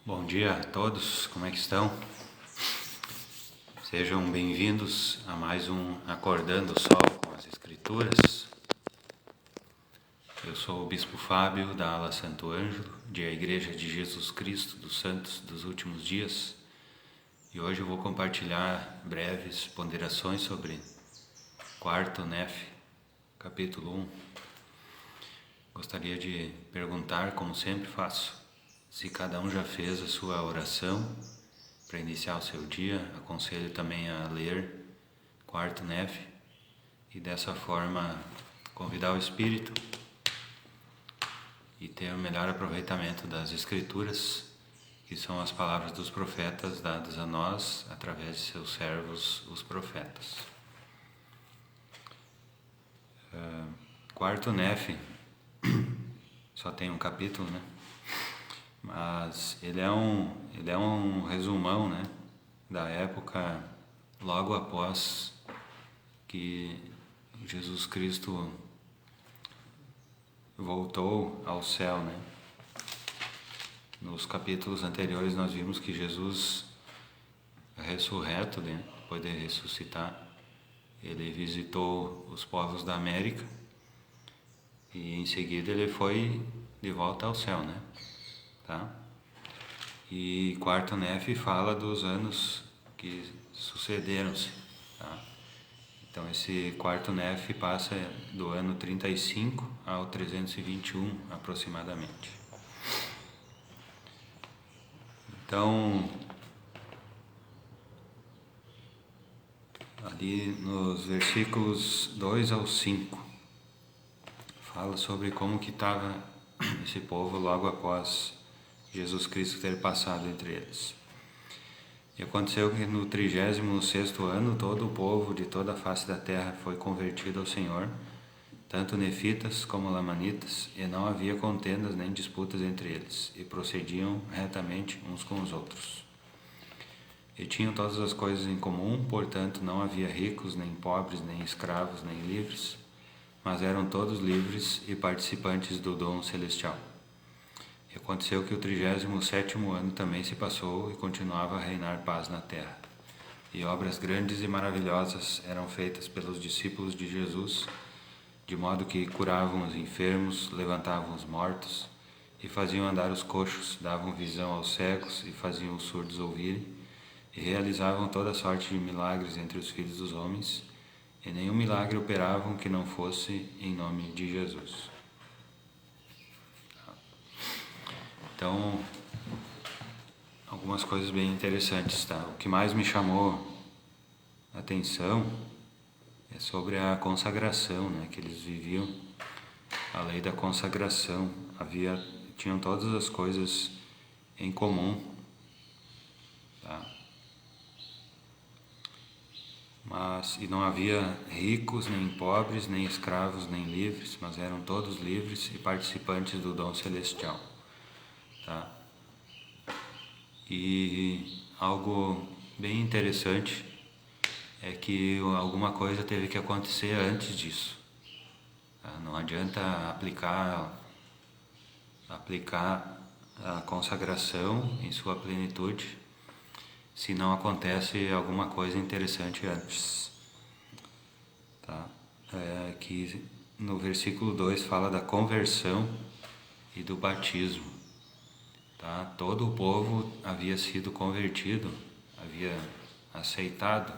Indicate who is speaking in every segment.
Speaker 1: Bom dia a todos, como é que estão? Sejam bem-vindos a mais um Acordando o Sol com as Escrituras. Eu sou o Bispo Fábio da Ala Santo Ângelo, de A Igreja de Jesus Cristo dos Santos dos Últimos Dias, e hoje eu vou compartilhar breves ponderações sobre quarto Nef, capítulo 1. Gostaria de perguntar, como sempre faço, se cada um já fez a sua oração para iniciar o seu dia. Aconselho também a ler quarto Nef e dessa forma convidar o Espírito e ter o melhor aproveitamento das Escrituras, que são as palavras dos profetas dadas a nós através de seus servos, os profetas. Quarto Nef só tem um capítulo, né? Mas ele é um resumão, né, da época logo após que Jesus Cristo voltou ao céu, né? Nos capítulos anteriores nós vimos que Jesus, ressurreto, né, depois de ressuscitar, ele visitou os povos da América e em seguida ele foi de volta ao céu, né? Tá? E quarto Nef fala dos anos que sucederam-se, tá? Então esse quarto Nef passa do ano 35 ao 321 aproximadamente. Então, ali nos versículos 2 ao 5, fala sobre como que estava esse povo logo após Jesus Cristo ter passado entre eles. E aconteceu que no 36º ano todo o povo de toda a face da terra foi convertido ao Senhor, tanto nefitas como lamanitas, e não havia contendas nem disputas entre eles, e procediam retamente uns com os outros. E tinham todas as coisas em comum, portanto não havia ricos, nem pobres, nem escravos, nem livres, mas eram todos livres e participantes do dom celestial. E aconteceu que o 37º ano também se passou e continuava a reinar paz na terra. E obras grandes e maravilhosas eram feitas pelos discípulos de Jesus, de modo que curavam os enfermos, levantavam os mortos e faziam andar os coxos, davam visão aos cegos e faziam os surdos ouvirem, e realizavam toda sorte de milagres entre os filhos dos homens, e nenhum milagre operavam que não fosse em nome de Jesus. Então, algumas coisas bem interessantes, tá? O que mais me chamou a atenção é sobre a consagração, né? Que eles viviam a lei da consagração. Tinham todas as coisas em comum, tá? E não havia ricos, nem pobres, nem escravos, nem livres, mas eram todos livres e participantes do dom celestial. Tá? E algo bem interessante é que alguma coisa teve que acontecer antes disso. Tá? Não adianta aplicar a consagração em sua plenitude se não acontece alguma coisa interessante antes. Tá? Que no versículo 2 fala da conversão e do batismo. Tá? Todo o povo havia sido convertido, havia aceitado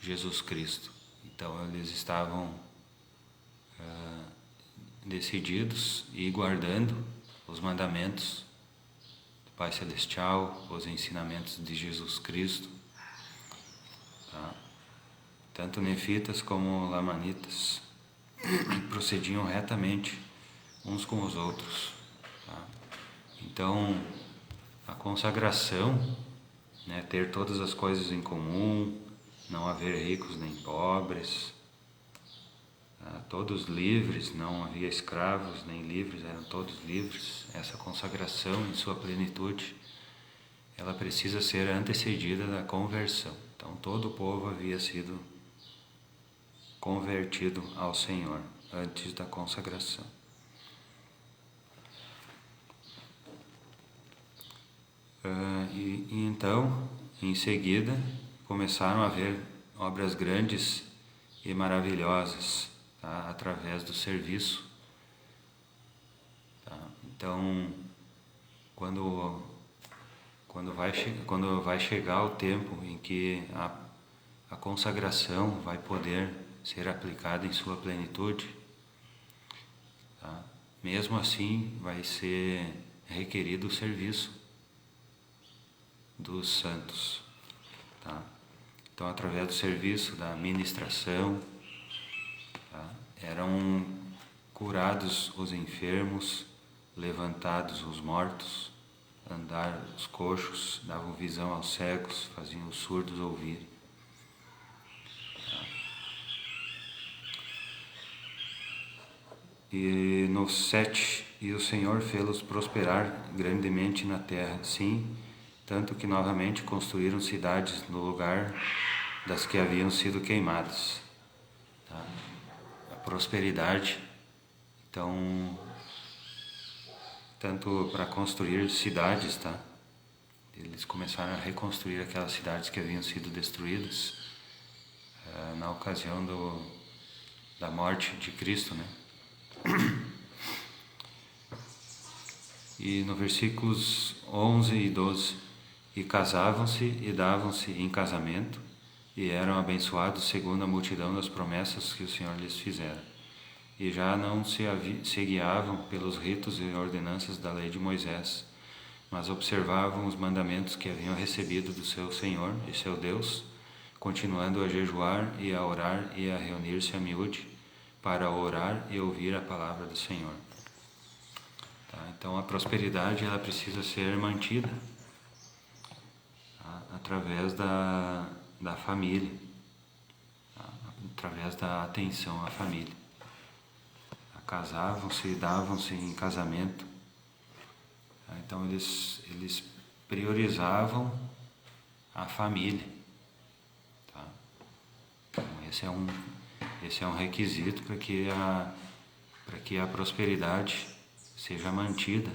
Speaker 1: Jesus Cristo. Então eles estavam decididos e guardando os mandamentos do Pai Celestial, os ensinamentos de Jesus Cristo. Tá? Tanto nefitas como lamanitas procediam retamente uns com os outros. Tá? Então, a consagração, né, ter todas as coisas em comum, não haver ricos nem pobres, tá, todos livres, não havia escravos nem livres, eram todos livres. Essa consagração em sua plenitude, ela precisa ser antecedida da conversão. Então, todo o povo havia sido convertido ao Senhor antes da consagração. E então, em seguida, começaram a haver obras grandes e maravilhosas, tá? Através do serviço. Tá? Então, quando vai chegar o tempo em que a consagração vai poder ser aplicada em sua plenitude, tá? Mesmo assim vai ser requerido o serviço dos santos, tá? Então, através do serviço da ministração, tá? Eram curados os enfermos, levantados os mortos, andar os coxos, davam visão aos cegos, faziam os surdos ouvir. E no 7, e o Senhor fê-los prosperar grandemente na terra, sim, tanto que novamente construíram cidades no lugar das que haviam sido queimadas. Tá? A prosperidade, então, tanto para construir cidades, tá? Eles começaram a reconstruir aquelas cidades que haviam sido destruídas na ocasião da morte de Cristo, né? E no versículos 11 e 12, e casavam-se e davam-se em casamento, e eram abençoados segundo a multidão das promessas que o Senhor lhes fizera. E já não se guiavam pelos ritos e ordenanças da lei de Moisés, mas observavam os mandamentos que haviam recebido do seu Senhor e seu Deus, continuando a jejuar e a orar e a reunir-se a miúde, para orar e ouvir a palavra do Senhor. Tá? Então a prosperidade ela precisa ser mantida, tá? Através da família, tá? Através da atenção à família. Tá? Casavam-se e davam-se em casamento. Tá? Então eles priorizavam a família. Tá? Então esse é um requisito para que a prosperidade seja mantida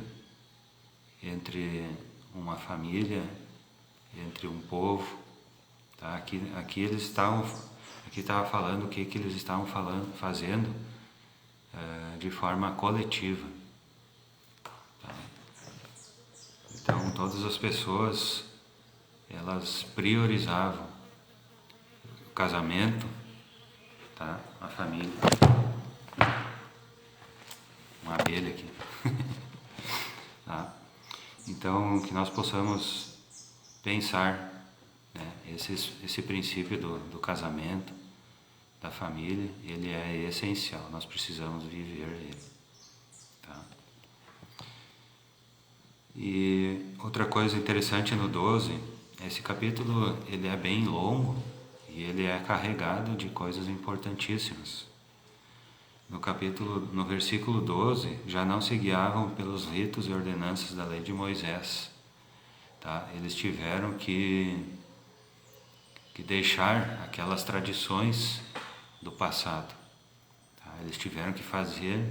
Speaker 1: entre uma família, entre um povo. Tá? Aqui estava falando o que eles estavam fazendo de forma coletiva. Tá? Então todas as pessoas elas priorizavam o casamento, tá? A família. Uma abelha aqui. Tá? Então, que nós possamos pensar, né? Esse princípio do casamento, da família, ele é essencial. Nós precisamos viver ele. Tá? E outra coisa interessante no 12, esse capítulo ele é bem longo e ele é carregado de coisas importantíssimas. No versículo 12, já não se guiavam pelos ritos e ordenanças da lei de Moisés. Tá? Eles tiveram que deixar aquelas tradições do passado. Tá? Eles tiveram que fazer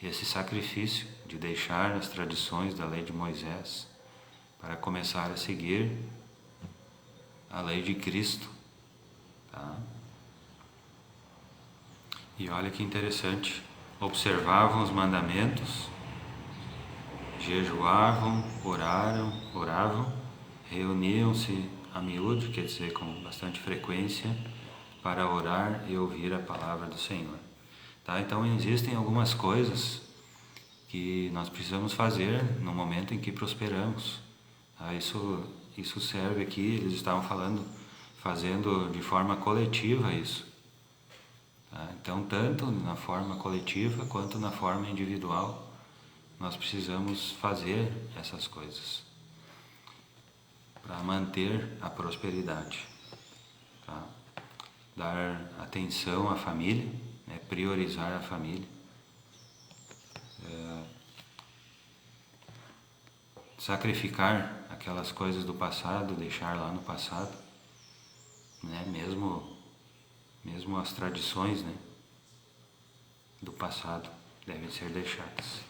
Speaker 1: esse sacrifício de deixar as tradições da lei de Moisés para começar a seguir a lei de Cristo. Tá? E olha que interessante, observavam os mandamentos, jejuavam, oravam, reuniam-se a miúde, quer dizer, com bastante frequência, para orar e ouvir a palavra do Senhor. Tá? Então existem algumas coisas que nós precisamos fazer no momento em que prosperamos. Tá? Isso serve aqui, eles estavam fazendo de forma coletiva isso. Tá? Então, tanto na forma coletiva quanto na forma individual, nós precisamos fazer essas coisas para manter a prosperidade. Tá? Dar atenção à família, né? Priorizar a família. Sacrificar aquelas coisas do passado, deixar lá no passado, né? Mesmo as tradições, né, do passado devem ser deixadas.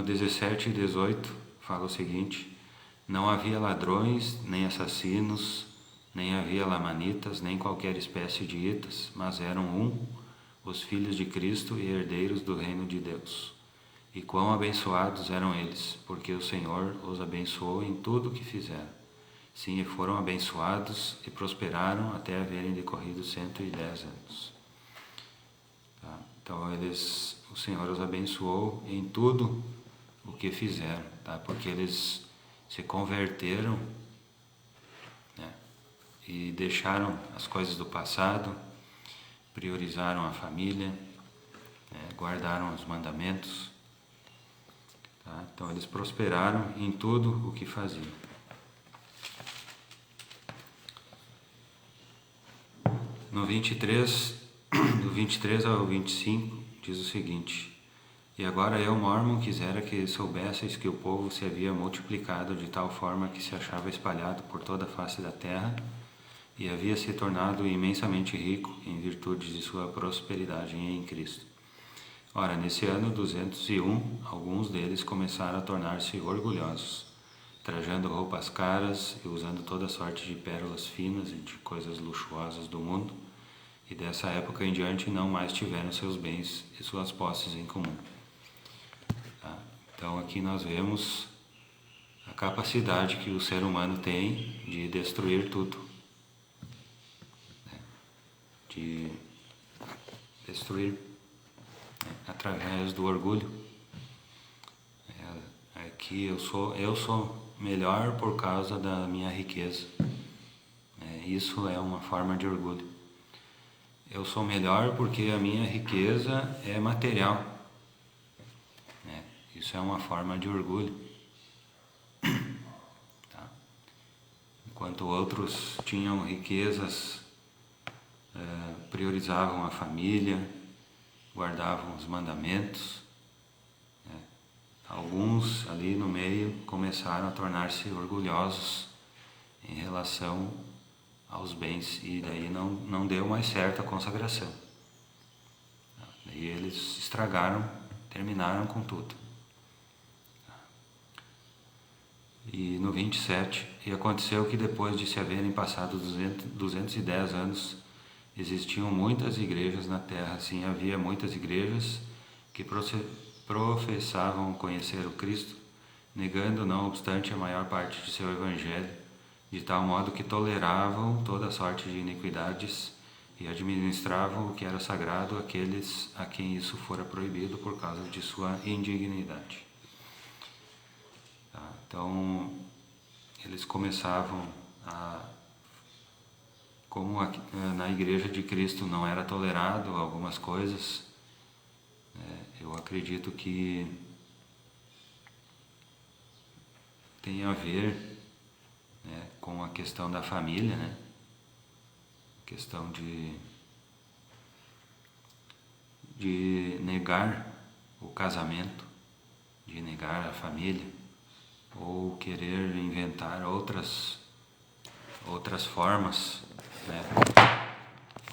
Speaker 1: no 17 e 18 fala o seguinte: não havia ladrões, nem assassinos, nem havia lamanitas, nem qualquer espécie de itas, mas eram os filhos de Cristo e herdeiros do reino de Deus. E quão abençoados eram eles, porque o Senhor os abençoou em tudo o que fizeram. Sim, e foram abençoados e prosperaram até haverem decorrido 110 anos. Tá? Então o Senhor os abençoou em tudo o que fizeram, tá? Porque eles se converteram, né? E deixaram as coisas do passado, priorizaram a família, né? Guardaram os mandamentos, tá? Então eles prosperaram em tudo o que faziam. No 23, do 23 ao 25, diz o seguinte: e agora eu, Mormon, quisera que soubesseis que o povo se havia multiplicado de tal forma que se achava espalhado por toda a face da terra e havia se tornado imensamente rico em virtude de sua prosperidade em Cristo. Ora, nesse ano 201, alguns deles começaram a tornar-se orgulhosos, trajando roupas caras e usando toda sorte de pérolas finas e de coisas luxuosas do mundo, e dessa época em diante não mais tiveram seus bens e suas posses em comum. Tá? Então aqui nós vemos a capacidade que o ser humano tem de destruir tudo, né? De destruir, né? Através do orgulho. Aqui eu sou melhor por causa da minha riqueza. Isso é uma forma de orgulho. Eu sou melhor porque a minha riqueza é material. Isso é uma forma de orgulho. Tá? Enquanto outros tinham riquezas, priorizavam a família, guardavam os mandamentos, alguns ali no meio começaram a tornar-se orgulhosos em relação aos bens, e daí não deu mais certo a consagração. Daí eles estragaram, terminaram com tudo. E no 27, e aconteceu que depois de se haverem passado 210 anos, existiam muitas igrejas na terra. Sim, havia muitas igrejas que professavam conhecer o Cristo, negando não obstante a maior parte de seu evangelho, de tal modo que toleravam toda sorte de iniquidades e administravam o que era sagrado àqueles a quem isso fora proibido por causa de sua indignidade. Tá? Então eles começavam como na igreja de Cristo não era tolerado algumas coisas, eu acredito que tem a ver, com a questão da família, questão de negar o casamento, de negar a família, ou querer inventar outras formas,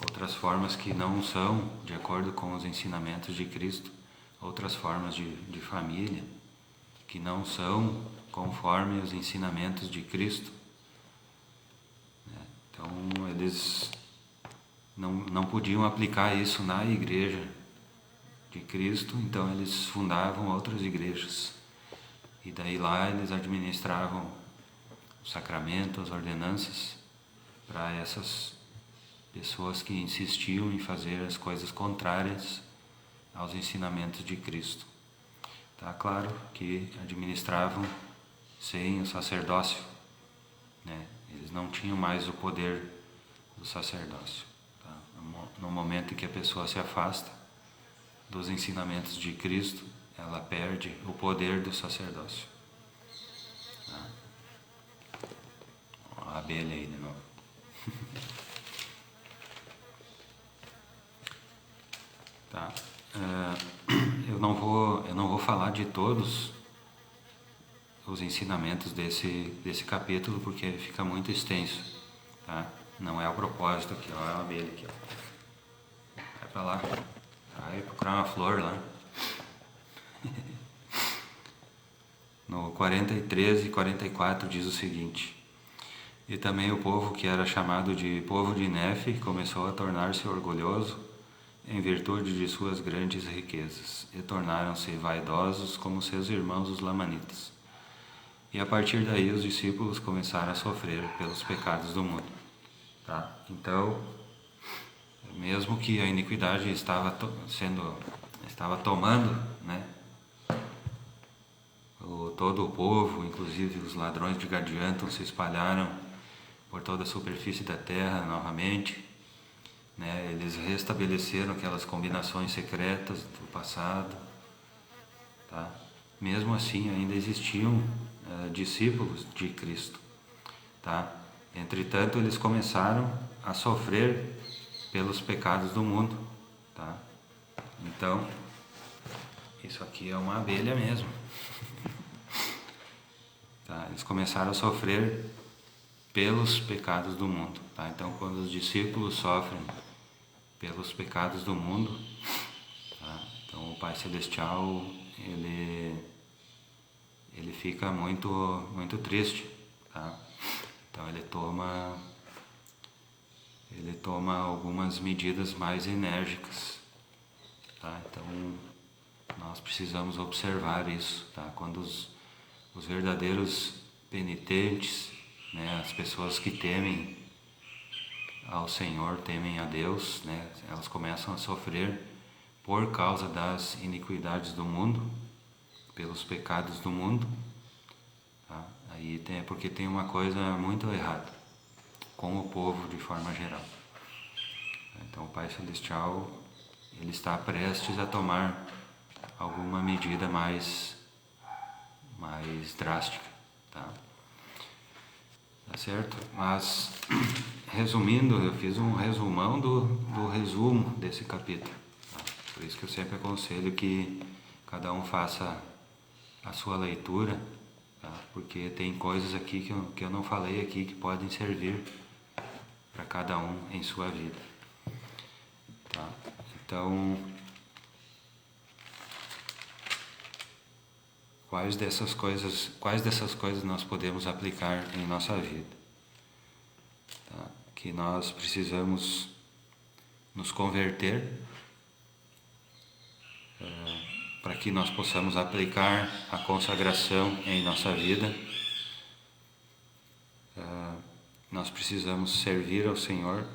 Speaker 1: outras formas que não são de acordo com os ensinamentos de Cristo, outras formas de família que não são conforme os ensinamentos de Cristo. Então eles não podiam aplicar isso na igreja de Cristo, então eles fundavam outras igrejas. E daí lá eles administravam os sacramentos, as ordenanças para essas pessoas que insistiam em fazer as coisas contrárias aos ensinamentos de Cristo. Tá claro que administravam sem o sacerdócio, Eles não tinham mais o poder do sacerdócio. Tá? No momento em que a pessoa se afasta dos ensinamentos de Cristo, ela perde o poder do sacerdócio. Tá? Ó, a abelha aí de novo. Tá? Eu não vou falar de todos os ensinamentos desse capítulo, porque fica muito extenso, tá? Não é o propósito aqui, ó, é uma abelha aqui, ó. Vai pra lá, vai procurar uma flor lá. 43 e 44 diz o seguinte: E também o povo que era chamado de povo de Nefe começou a tornar-se orgulhoso em virtude de suas grandes riquezas, e tornaram-se vaidosos como seus irmãos os lamanitas. E a partir daí os discípulos começaram a sofrer pelos pecados do mundo. Tá? Então, mesmo que a iniquidade estava tomando, né, todo o povo, inclusive os ladrões de Gadianton se espalharam por toda a superfície da terra novamente, né, eles restabeleceram aquelas combinações secretas do passado, tá? Mesmo assim ainda existiam discípulos de Cristo, tá? Entretanto, eles começaram a sofrer pelos pecados do mundo, tá? Então, isso aqui é uma abelha mesmo. Tá? Eles começaram a sofrer pelos pecados do mundo, tá? Então, quando os discípulos sofrem pelos pecados do mundo, tá? Então o Pai Celestial ele fica muito triste, tá? Então ele toma algumas medidas mais enérgicas, tá? Então nós precisamos observar isso, tá? Quando os verdadeiros penitentes, né, as pessoas que temem ao Senhor, temem a Deus, né, elas começam a sofrer por causa das iniquidades do mundo, pelos pecados do mundo, tá? Aí porque tem uma coisa muito errada com o povo de forma geral. Então o Pai Celestial, ele está prestes a tomar alguma medida mais drástica, tá? Tá certo? Mas, resumindo, eu fiz um resumão do resumo desse capítulo, tá? Por isso que eu sempre aconselho que cada um faça a sua leitura, tá? Porque tem coisas aqui que eu não falei aqui que podem servir para cada um em sua vida, tá? Então, quais dessas coisas nós podemos aplicar em nossa vida? Tá? Que nós precisamos nos converter para que nós possamos aplicar a consagração em nossa vida. Nós precisamos servir ao Senhor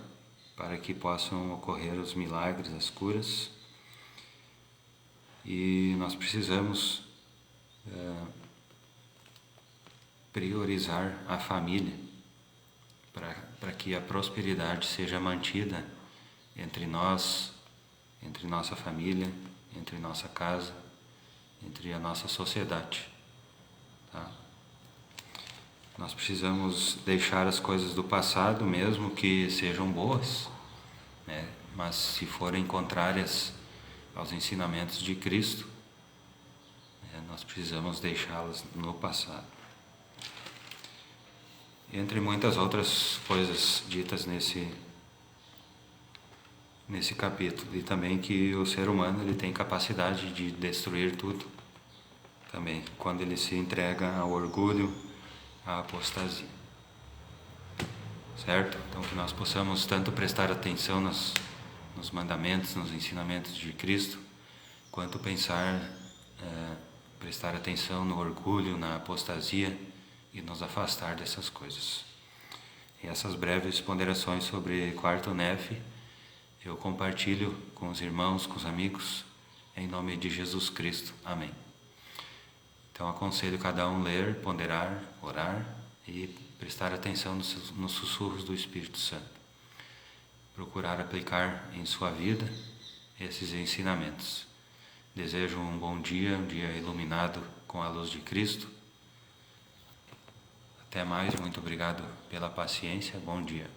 Speaker 1: para que possam ocorrer os milagres, as curas. E nós precisamos priorizar a família para que a prosperidade seja mantida entre nós, entre nossa família, entre nossa casa, entre a nossa sociedade, tá? Nós precisamos deixar as coisas do passado, mesmo que sejam boas, né? Mas se forem contrárias aos ensinamentos de Cristo, nós precisamos deixá-las no passado. Entre muitas outras coisas ditas nesse capítulo, e também que o ser humano ele tem capacidade de destruir tudo, também, quando ele se entrega ao orgulho, à apostasia. Certo? Então que nós possamos tanto prestar atenção nos mandamentos, nos ensinamentos de Cristo, quanto prestar atenção no orgulho, na apostasia e nos afastar dessas coisas. E essas breves ponderações sobre quarto Nefe eu compartilho com os irmãos, com os amigos, em nome de Jesus Cristo. Amém. Então aconselho cada um ler, ponderar, orar e prestar atenção nos sussurros do Espírito Santo. Procurar aplicar em sua vida esses ensinamentos. Desejo um bom dia, um dia iluminado com a luz de Cristo. Até mais, muito obrigado pela paciência, bom dia.